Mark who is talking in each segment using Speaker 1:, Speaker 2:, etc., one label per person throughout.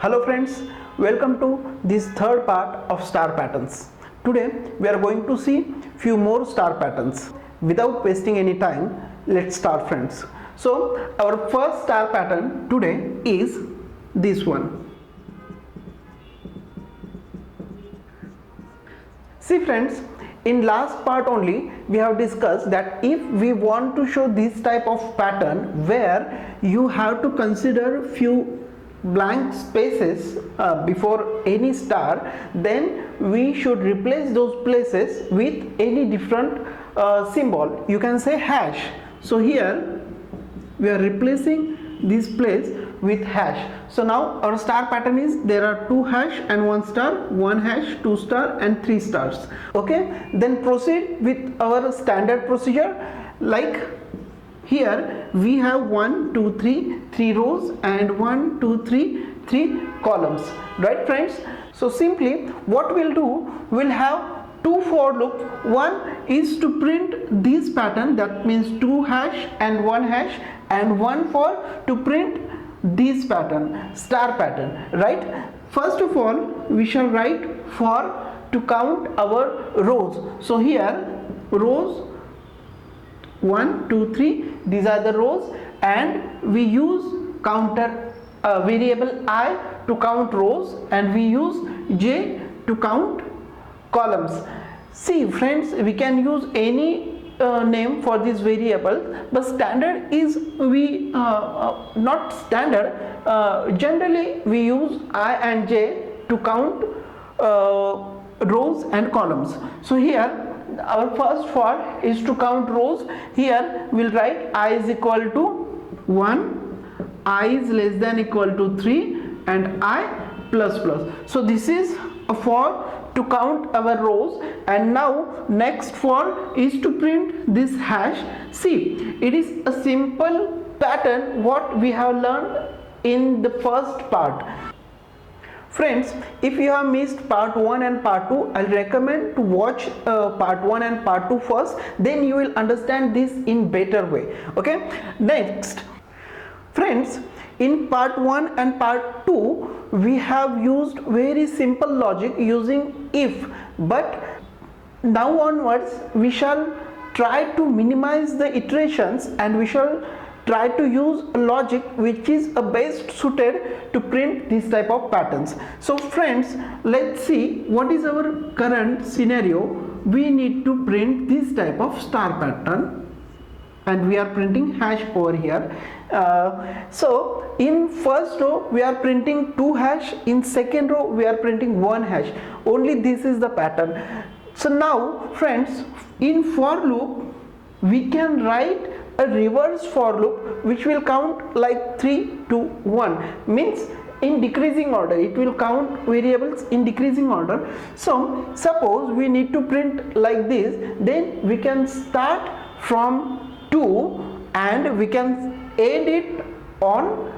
Speaker 1: Hello friends, welcome to this third part of star patterns. Today we are going to see few more star patterns. Without wasting any time, let's start friends. So our first star pattern today is this one. See friends, in last part only we have discussed that if we want to show this type of pattern where you have to consider few blank spaces before any star, then we should replace those places with any different symbol. You can say hash. So here we are replacing this place with hash. So now our star pattern is there are 2 hash and 1 star, 1 hash, 2 star and 3 stars. Okay, then proceed with our standard procedure. Like here we have 1 2 3 rows and 1 2 3 columns, right friends? So simply what we'll do, we'll have 2 for loop. One is to print this pattern, that means 2 hash and 1 hash, and one for to print this pattern, star pattern, right? First of all we shall write for to count our rows. So here rows 1 2 3, these are the rows, and we use counter variable I to count rows, and we use j to count columns. See friends, we can use any name for this variable, but standard is we not standard, generally we use I and j to count rows and columns. So here our first for is to count rows. Here we'll write I is equal to 1, I is less than equal to 3, and I plus plus. So this is a for to count our rows, and now next for is to print this hash. See, it is a simple pattern what we have learned in the first part. Friends, if you have missed part 1 and part 2, I'll recommend to watch part 1 and part 2 first, then you will understand this in better way. Okay, next friends, in part 1 and part 2 we have used very simple logic using if, but now onwards we shall try to minimize the iterations and we shall try to use a logic which is best suited to print this type of patterns. So friends, let's see what is our current scenario. We need to print this type of star pattern and we are printing hash over here. So in first row we are printing 2 hash, in second row we are printing 1 hash. Only this is the pattern. So now friends, in for loop we can write a reverse for loop which will count like 3 2 1, means in decreasing order. It will count variables in decreasing order. So suppose we need to print like this, then we can start from 2 and we can end it on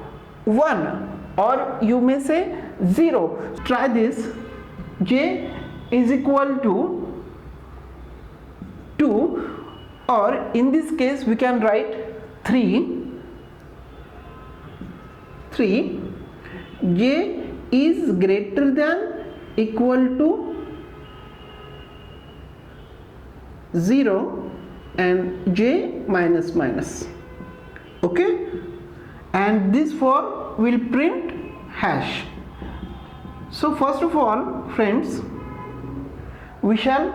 Speaker 1: 1, or you may say 0. Try this. J is equal to 2, or in this case we can write 3. J is greater than equal to 0 and j minus minus. Okay, and this for will print hash. So first of all friends, we shall,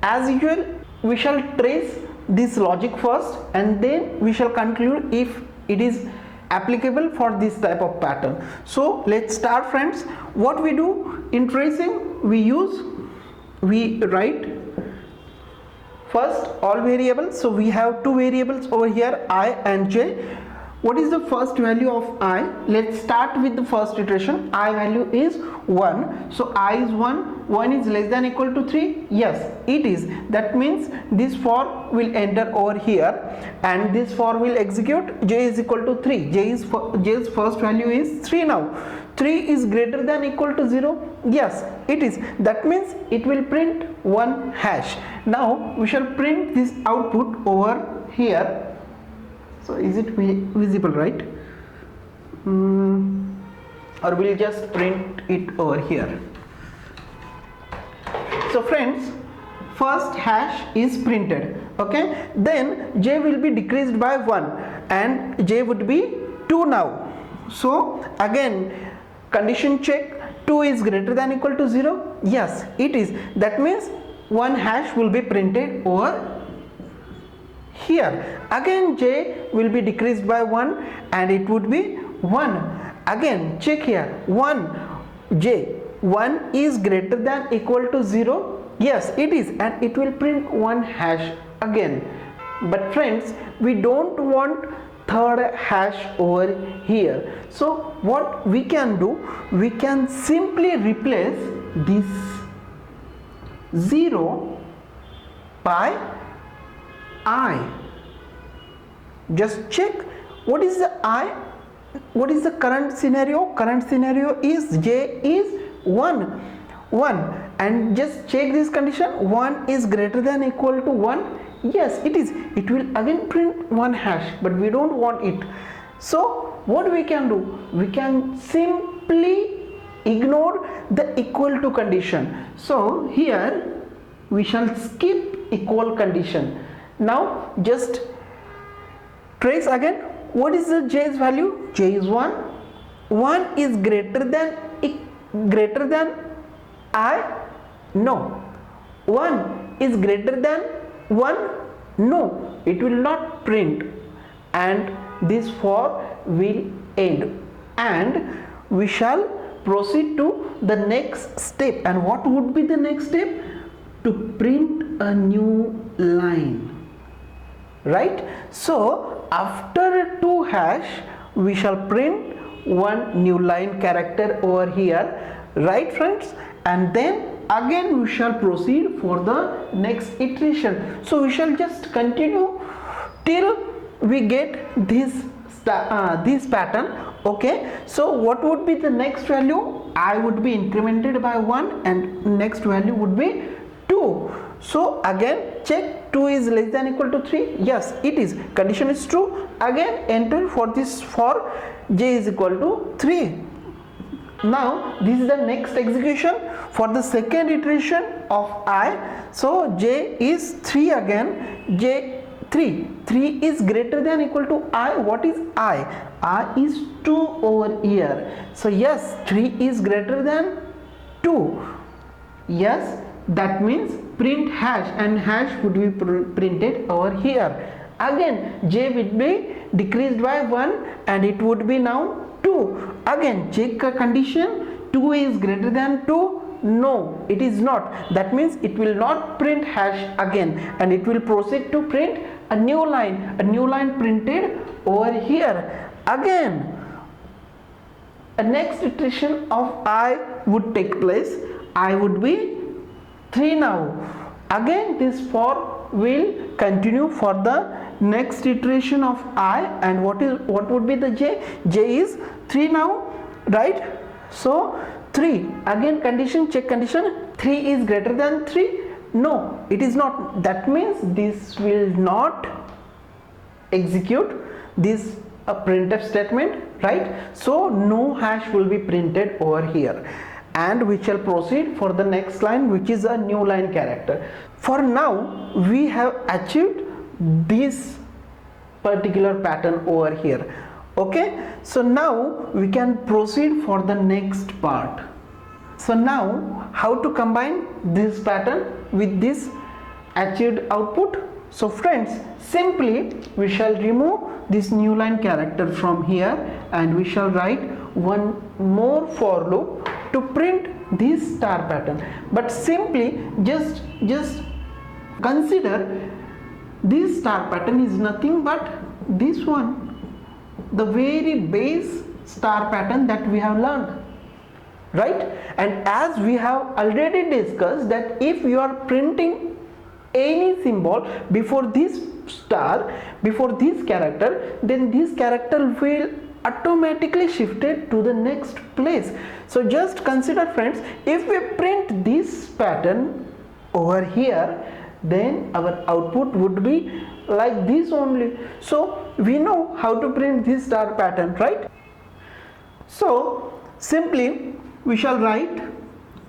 Speaker 1: as usual, we shall trace this logic first and then we shall conclude if it is applicable for this type of pattern. So let's start friends. What we do in tracing, we write first all variables. So we have 2 variables over here, I and j. What is the first value of I? Let's start with the first iteration. I value is 1. So I is 1. 1 is less than equal to 3. Yes, it is. That means this for will enter over here and this for will execute. J is equal to 3. J's first value is 3 now. 3 is greater than equal to 0. Yes, it is. That means it will print 1 hash. Now we shall print this output over here. So is it visible, right? or we'll just print it over here. So friends, first hash is printed, okay, then j will be decreased by 1 and j would be 2 now. So again condition check, 2 is greater than equal to 0, yes it is, that means one hash will be printed over here. Again j will be decreased by 1 and it would be 1. Again check here, 1 is greater than equal to 0, yes it is, and it will print one hash again. But friends, we don't want third hash over here, so what we can do, we can simply replace this 0 by I. Just check what is the I, what is the current scenario. Current scenario is j is 1, and just check this condition, 1 is greater than equal to 1, yes it is, it will again print one hash, but we don't want it. So what we can do, we can simply ignore the equal to condition. So here we shall skip equal condition. Now just trace again, what is the j's value, j is 1 is greater than I, no, 1 is greater than 1, no, it will not print, and this for will end, and we shall proceed to the next step. And what would be the next step? To print a new line, right? So after 2 hash we shall print one new line character over here, right friends, and then again we shall proceed for the next iteration. So we shall just continue till we get this pattern, okay. So what would be the next value? I would be incremented by 1 and next value would be 2. So again check, 2 is less than equal to 3, yes it is, condition is true. Again enter for this, for j is equal to 3. Now this is the next execution for the second iteration of I. So j is 3 again, j 3 is greater than equal to I. What is I is 2 over here. So yes, 3 is greater than 2, yes, that means print hash, and hash would be printed over here. Again j would be decreased by 1 and it would be now 2. Again check a condition, 2 is greater than 2, no it is not, that means it will not print hash again, and it will proceed to print a new line printed over here. Again a next iteration of I would take place, I would be 3 now. Again this for will continue for the next iteration of I, and what would be the j is 3 now, right? So 3, again condition, check condition, 3 is greater than 3, no it is not, that means this will not execute this printf statement, right? So no hash will be printed over here, and we shall proceed for the next line, which is a new line character. For now we have achieved this particular pattern over here, okay. So now we can proceed for the next part. So now how to combine this pattern with this achieved output? So friends, simply we shall remove this new line character from here, and we shall write one more for loop to print this star pattern. But simply just consider this star pattern is nothing but this one, the very base star pattern that we have learned, right? And as we have already discussed that if you are printing any symbol before this star, before this character, then this character will automatically shifted to the next place. So just consider friends, if we print this pattern over here, then our output would be like this only. So we know how to print this star pattern, right? So Simply we shall write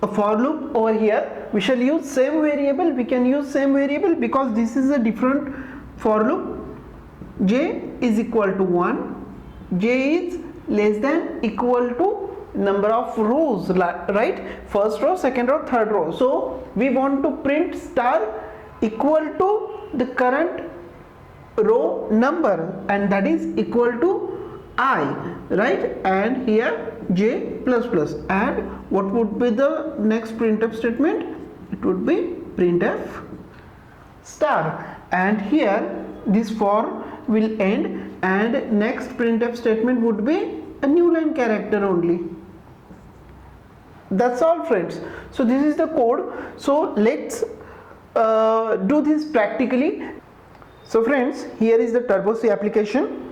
Speaker 1: a for loop over here. We shall use same variable. We can use same variable because this is a different for loop. J is equal to 1, j is less than equal to number of rows, right? First row, second row, third row. So we want to print star equal to the current row number, and that is equal to I, right? And here j plus plus. And what would be the next printf statement? It would be printf star, and here this for will end, and next printf statement would be a new line character only. That's all, friends. So this is the code. So let's do this practically. So friends, here is the Turbo C application.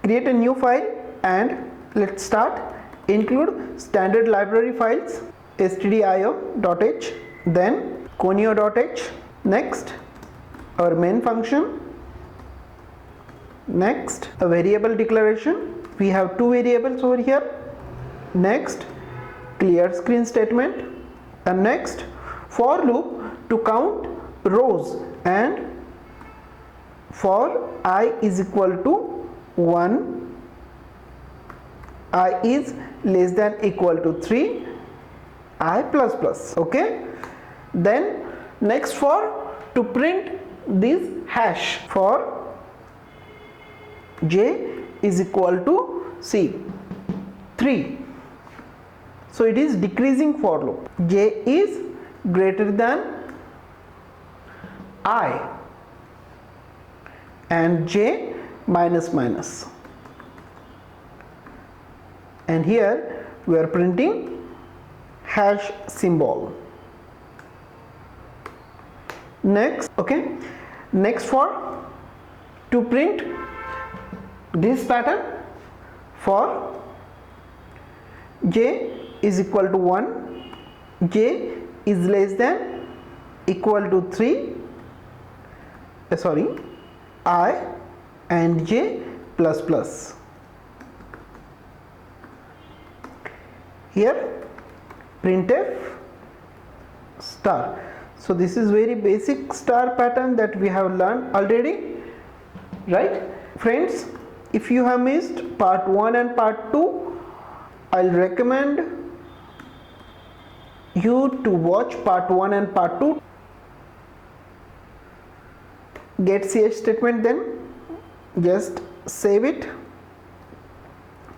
Speaker 1: Create a new file and let's start. Include standard library files, stdio.h, then conio.h, next our main function, next a variable declaration. We have two variables over here. Next clear screen statement, and next for loop to count rows, and for I is equal to 1, I is less than equal to 3, I plus plus. Okay, then next for to print this hash for j is equal to c 3. So it is decreasing for loop. J is greater than I and j minus minus, and here we are printing hash symbol. Next, okay, next for to print this pattern for j is equal to 1, j is less than equal to 3, sorry, I and j plus plus. Here printf star. So this is very basic star pattern that we have learned already, right? Friends, if you have missed part 1 and part 2, I'll recommend you to watch part 1 and part 2. Get ch statement, then just save it,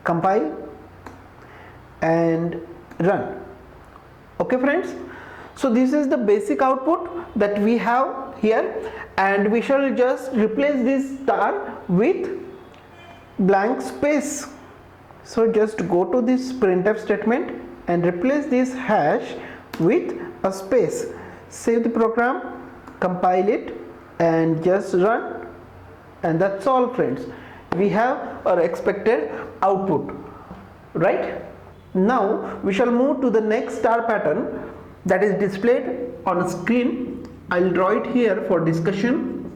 Speaker 1: compile and run. Okay friends, so this is the basic output that we have here, and we shall just replace this star with blank space. So just go to this printf statement and replace this hash with a space. Save the program, compile it and just run, and that's all, friends. We have our expected output, right? Now we shall move to the next star pattern that is displayed on a screen. I'll draw it here for discussion.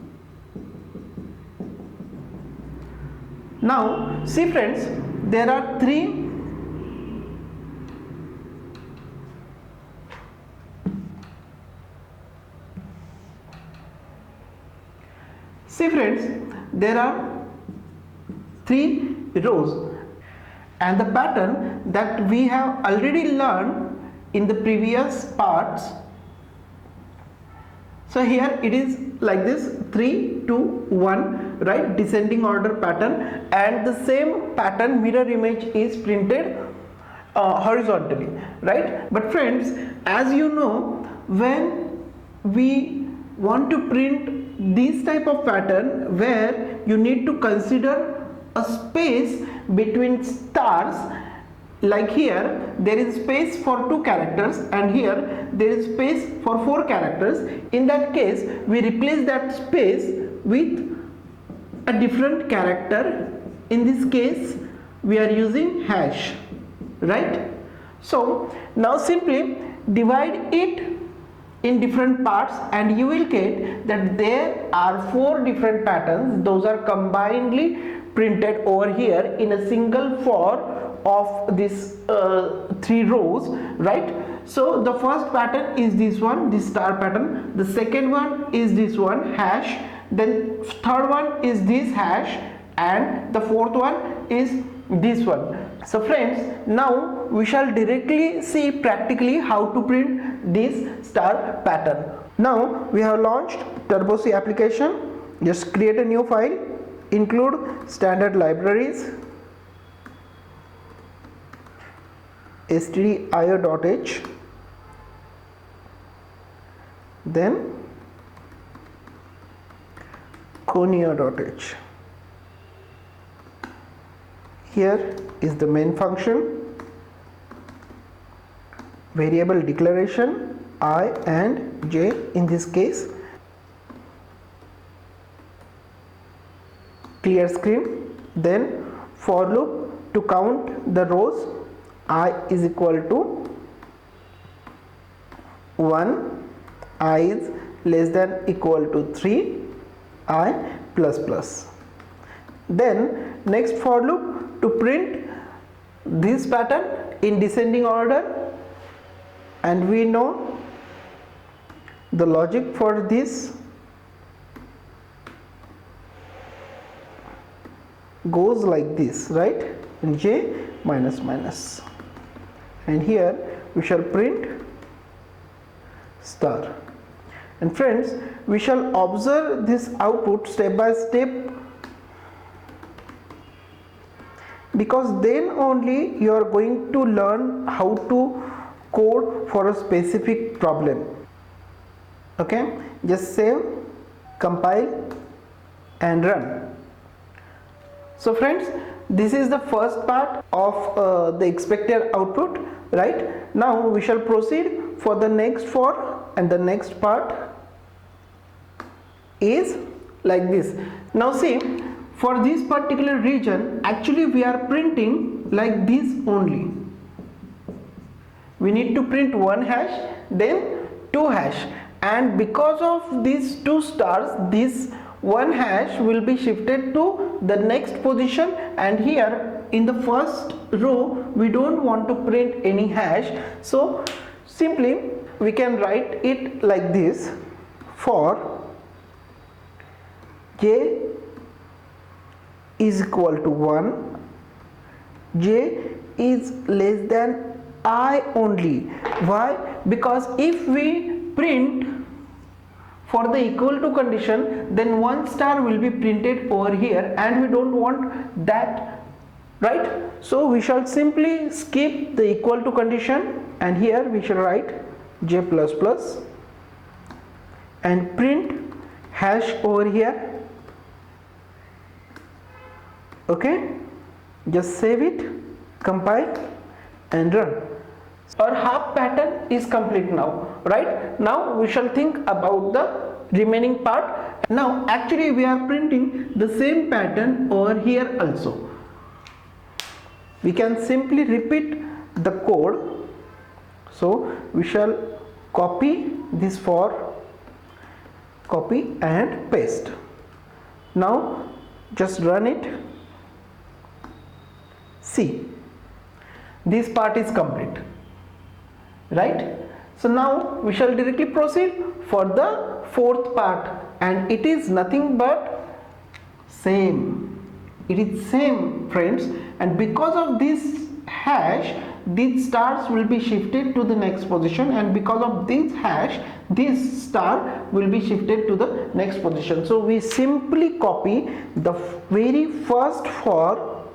Speaker 1: Now see friends, there are three rows, and the pattern that we have already learned in the previous parts. So here it is like this, 3 2 1, right, descending order pattern, and the same pattern mirror image is printed horizontally, right? But friends, as you know, when we want to print this type of pattern where you need to consider a space between stars, like here there is space for 2 characters and here there is space for 4 characters. In that case we replace that space with a different character. In this case we are using hash, right? So now simply divide it in different parts and you will get that there are 4 different patterns. Those are combinedly printed over here in a single for of this 3 rows, right? So the first pattern is this one, this star pattern. The second one is this one, hash. Then third one is this hash, and the fourth one is this one. So friends, now we shall directly see practically how to print this star pattern. Now we have launched Turbo C application. Just create a new file, include standard libraries, stdio.h, then conio.h. Here is the main function, variable declaration I and j in this case, clear screen, then for loop to count the rows, I is equal to 1, I is less than equal to 3, I plus plus. Then next for loop to print this pattern in descending order, and we know the logic for this goes like this, right? In j minus minus, and here we shall print star. And friends, we shall observe this output step by step, because then only you are going to learn how to code for a specific problem. Okay, just save, compile and run. So friends, this is the first part of the expected output, right? Now we shall proceed for the next for, and the next part is like this. Now see, for this particular region actually we are printing like this only. We need to print 1 hash, then 2 hash, and because of these 2 stars, this 1 hash will be shifted to the next position, and here in the first row we don't want to print any hash. So simply we can write it like this: for j is equal to 1, j is less than I only. Why? Because if we print for the equal to condition, then 1 star will be printed over here, and we don't want that, right? So we shall simply skip the equal to condition, and here we shall write j plus plus and print hash over here. Okay, just save it, compile and run. Our half pattern is complete now, right? Now we shall think about the remaining part. Now actually we are printing the same pattern over here also. We can simply repeat the code. So we shall copy this for, copy and paste. Now just run it. See, this part is complete, right? So now we shall directly proceed for the fourth part, and it is nothing but same. It is same, friends, and because of this hash, these stars will be shifted to the next position, and because of this hash, this star will be shifted to the next position. So we simply copy the very first for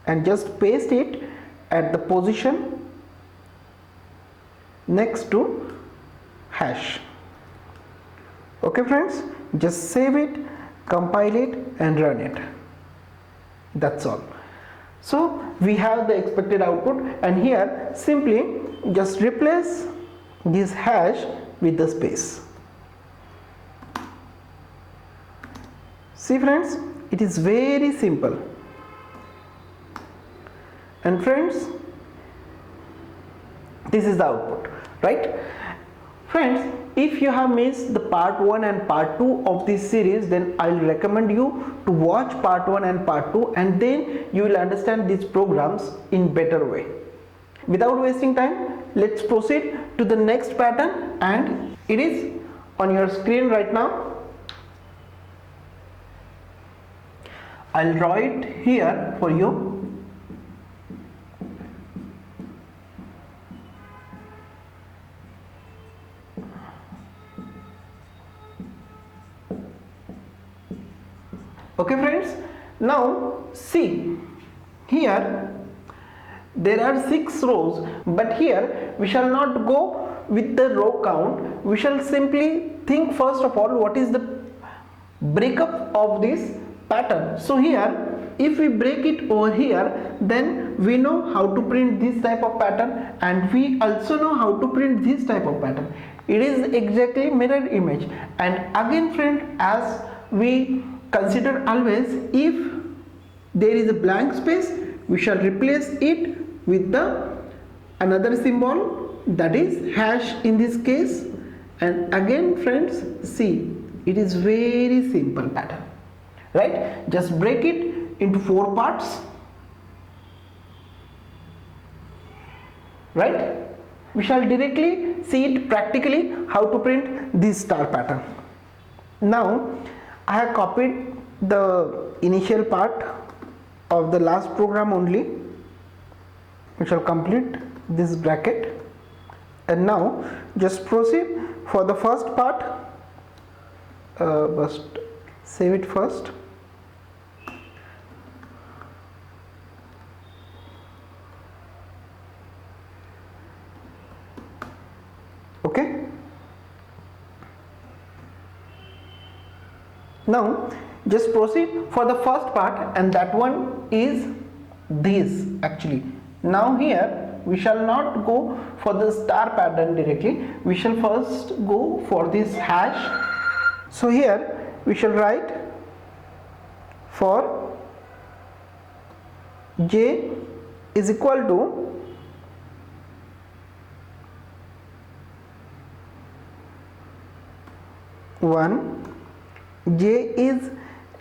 Speaker 1: and just paste it at the position next to hash. Okay friends, just save it, compile it and run it. That's all. So we have the expected output, and here simply just replace this hash with the space. See friends, it is very simple. And friends, this is the output, right? Friends, if you have missed the part 1 and part 2 of this series, then I'll recommend you to watch part 1 and part 2, and then you will understand these programs in better way. Without wasting time, let's proceed to the next pattern, and it is on your screen right now. I'll draw it here for you. Okay friends, now see, here there are 6 rows, but here we shall not go with the row count. We shall simply think first of all what is the breakup of this pattern. So here, if we break it over here, then we know how to print this type of pattern, and we also know how to print this type of pattern. It is exactly mirror image. And again friend, as we consider always, if there is a blank space, we shall replace it with the another symbol, that is hash in this case. And again friends, see, it is very simple pattern, right? Just break it into 4 parts, right? We shall directly see it practically how to print this star pattern. Now I have copied the initial part of the last program only. We shall complete this bracket, and now just proceed for the first part. Just save it first. Okay. Now just proceed for the first part, and that one is this actually. Now here we shall not go for the star pattern directly, we shall first go for this hash. So here we shall write for j is equal to one, j is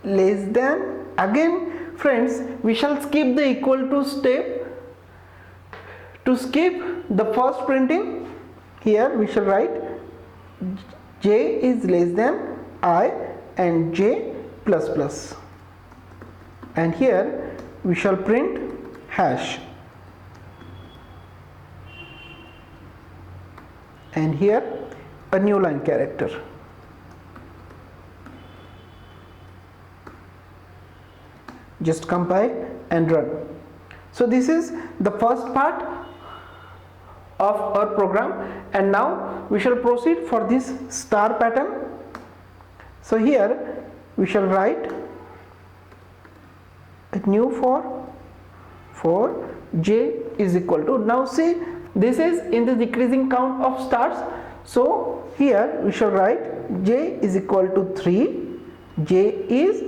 Speaker 1: less than, again friends we shall skip the equal to step to skip the first printing. Here we shall write j is less than I and j plus plus, and here we shall print hash, and here a new line character. Just compile and run. So this is the first part of our program, and now we shall proceed for this star pattern. So here we shall write a new for j is equal to, now see this is in the decreasing count of stars, so here we shall write j is equal to 3, j is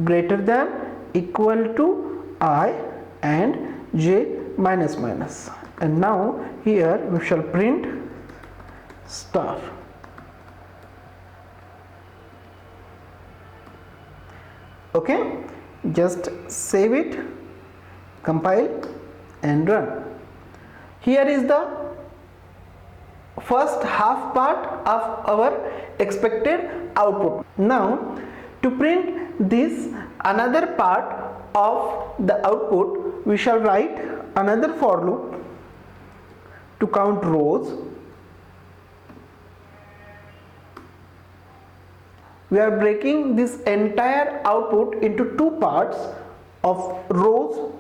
Speaker 1: greater than equal to I and j minus minus, and now here we shall print star. Okay, just save it, compile and run. Here is the first half part of our expected output. Now to print this another part of the output, we shall write another for loop to count rows. We are breaking this entire output into 2 parts of rows.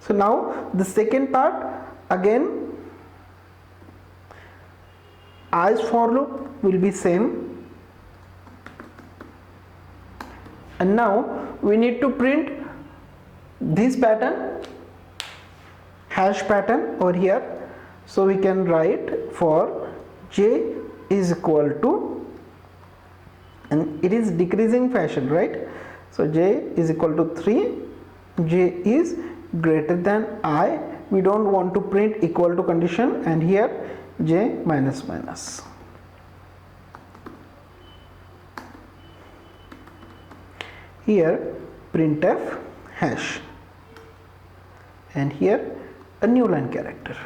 Speaker 1: So now the second part, again as for loop will be same, and now we need to print this pattern, hash pattern over here. So we can write for j is equal to, and it is decreasing fashion, right? So j is equal to 3, j is greater than I, we don't want to print equal to condition, and here j minus minus. Here printf hash, and here a new line character.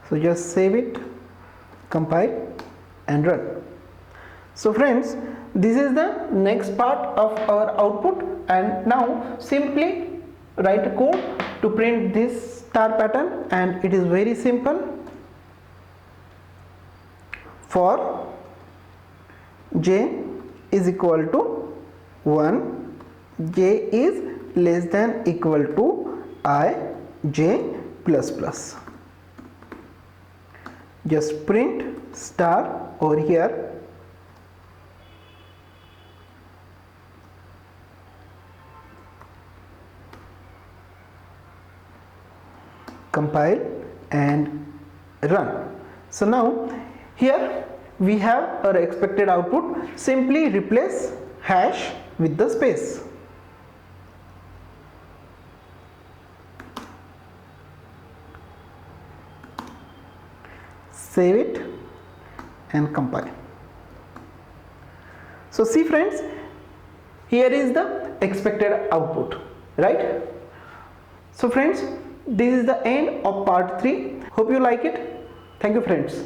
Speaker 1: So just save it, compile and run. So friends, this is the next part of our output, and now simply write a code to print this star pattern, and it is very simple. For j is equal to 1, j is less than equal to I j plus plus. Just print star over here, compile and run. So now here we have our expected output. Simply replace hash with the space. Save it and compile. So see friends, here is the expected output, right? So friends, this is the end of part 3. Hope you like it. Thank you friends.